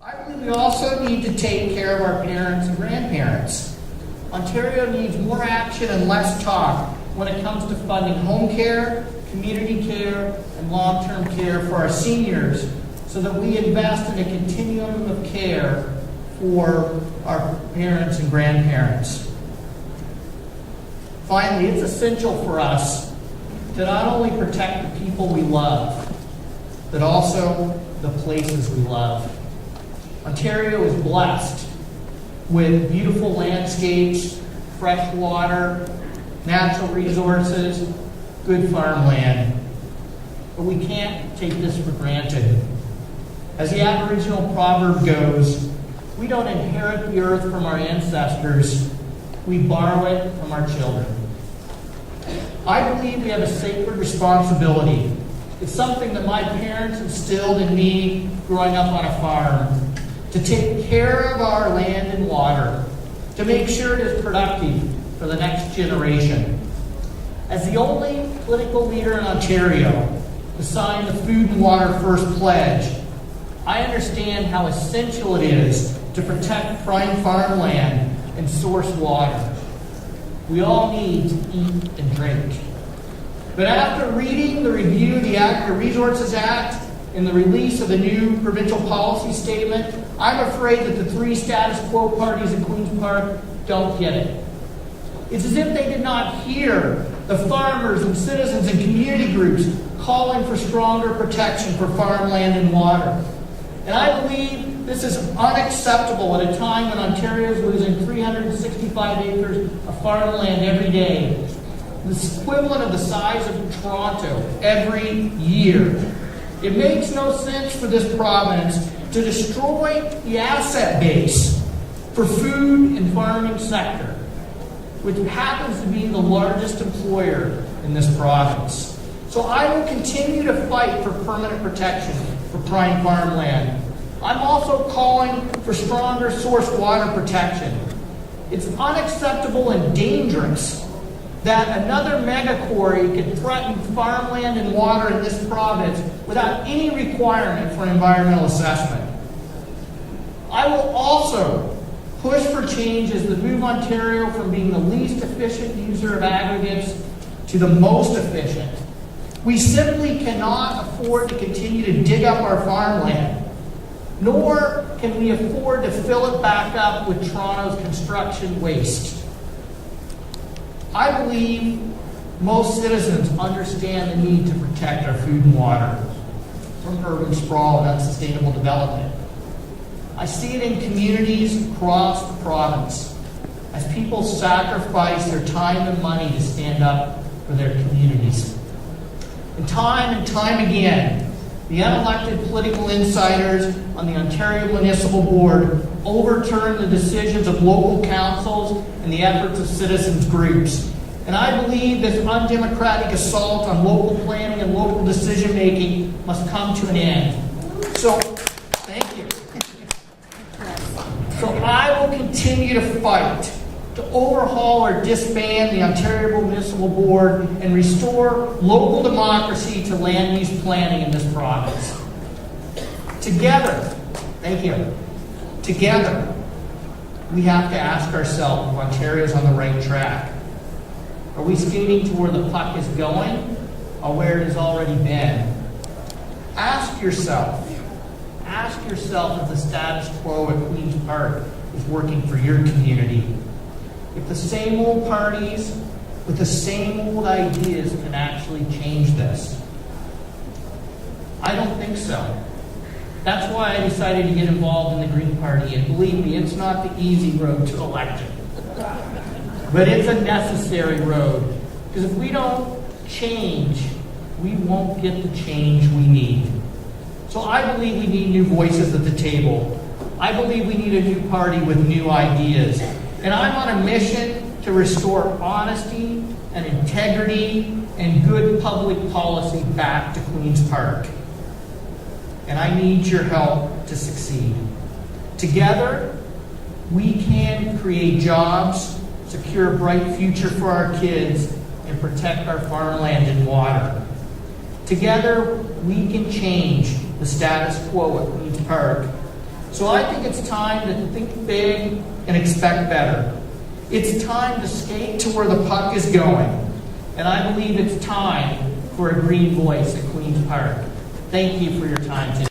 I believe we also need to take care of our parents and grandparents. Ontario needs more action and less talk when it comes to funding home care, community care, and long-term care for our seniors so that we invest in a continuum of care for our parents and grandparents. Finally, it's essential for us to not only protect the people we love, but also the places we love. Ontario is blessed with beautiful landscapes, fresh water, natural resources, good farmland. But we can't take this for granted. As the Aboriginal proverb goes, we don't inherit the earth from our ancestors, we borrow it from our children. I believe we have a sacred responsibility. It's something that my parents instilled in me growing up on a farm, to take care of our land and water, to make sure it is productive for the next generation. As the only political leader in Ontario to sign the Food and Water First Pledge, I understand how essential it is to protect prime farmland and source water. We all need to eat and drink. But after reading the review of the Natural Resources Act and the release of the new provincial policy statement, I'm afraid that the three status quo parties in Queen's Park don't get it. It's as if they did not hear the farmers and citizens and community groups calling for stronger protection for farmland and water. And I believe this is unacceptable at a time when Ontario is losing 365 acres of farmland every day, the equivalent of the size of Toronto every year. It makes no sense for this province to destroy the asset base for food and farming sector, which happens to be the largest employer in this province. So I will continue to fight for permanent protection for prime farmland. I'm also calling for stronger source water protection. It's unacceptable and dangerous that another mega quarry could threaten farmland and water in this province without any requirement for an environmental assessment. I will also push for changes that move Ontario from being the least efficient user of aggregates to the most efficient. We simply cannot afford to continue to dig up our farmland, nor can we afford to fill it back up with Toronto's construction waste. I believe most citizens understand the need to protect our food and water from urban sprawl and unsustainable development. I see it in communities across the province as people sacrifice their time and money to stand up for their communities. And time again, the unelected political insiders on the Ontario Municipal Board overturn the decisions of local councils and the efforts of citizens groups. And I believe this undemocratic assault on local planning and local decision-making must come to an end. So, thank you. So I will continue to fight to overhaul or disband the Ontario Municipal Board and restore local democracy to land use planning in this province. Together, thank you, together, we have to ask ourselves if Ontario's on the right track. Are we skating to where the puck is going or where it has already been? Ask yourself if the status quo at Queen's Park is working for your community. If the same old parties with the same old ideas can actually change this. I don't think so. That's why I decided to get involved in the Green Party, and believe me, it's not the easy road to election. But it's a necessary road, because if we don't change, we won't get the change we need. So I believe we need new voices at the table. I believe we need a new party with new ideas. And I'm on a mission to restore honesty and integrity and good public policy back to Queen's Park. And I need your help to succeed. Together, we can create jobs, secure a bright future for our kids, and protect our farmland and water. Together, we can change the status quo at Queen's Park So I think it's time to think big and expect better. It's time to skate to where the puck is going. And I believe it's time for a green voice at Queen's Park. Thank you for your time today.